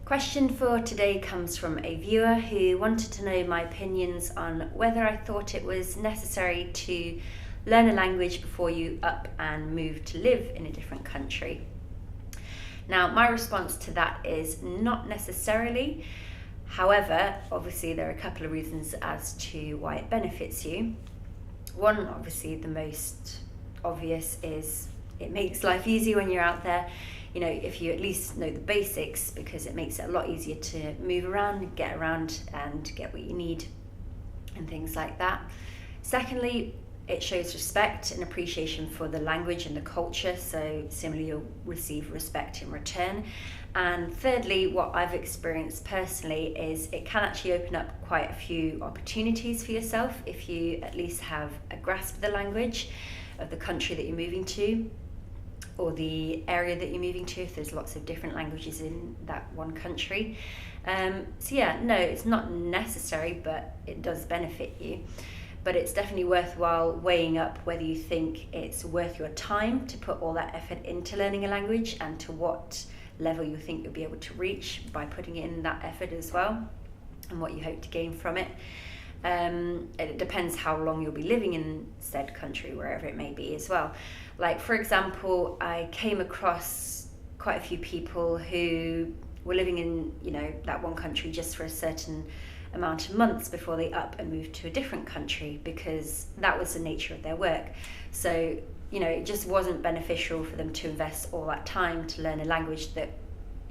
Question for today comes from a viewer who wanted to know my opinions on whether I thought it was necessary to learn a language before you up and move to live in a different country. Now, my response to that is not necessarily. However, obviously there are a couple of reasons as to why it benefits you. One, obviously the most obvious, is it makes life easier when you're out there. You know, if you at least know the basics, because it makes it a lot easier to move around, get around and get what you need and things like that. Secondly, it shows respect and appreciation for the language and the culture, so similarly you'll receive respect in return. And thirdly, what I've experienced personally is it can actually open up quite a few opportunities for yourself if you at least have a grasp of the language of the country that you're moving to, or the area that you're moving to, if there's lots of different languages in that one country. So yeah, no, it's not necessary, but it does benefit you. But it's definitely worthwhile weighing up whether you think it's worth your time to put all that effort into learning a language, and to what level you think you'll be able to reach by putting in that effort as well, and what you hope to gain from it. It depends how long you'll be living in said country, wherever it may be as well. Like, for example, I came across quite a few people who were living in, that one country just for a certain amount of months before they up and moved to a different country, because that was the nature of their work. So, it just wasn't beneficial for them to invest all that time to learn a language that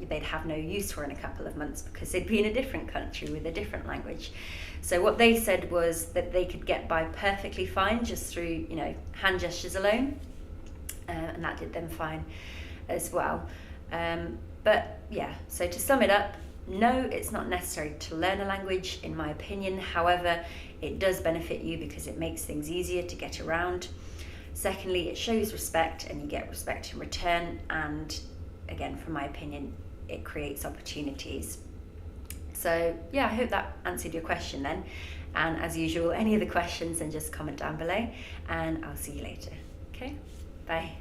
they'd have no use for in a couple of months, because they'd be in a different country with a different language. So what they said was that they could get by perfectly fine just through, hand gestures alone, and that did them fine as well. But yeah, so to sum it up, no, it's not necessary to learn a language, in my opinion. However, it does benefit you because it makes things easier to get around. Secondly, it shows respect and you get respect in return. And again, from my opinion, it creates opportunities. So yeah, I hope that answered your question then. And as usual, any other questions, then just comment down below and I'll see you later. Okay, bye.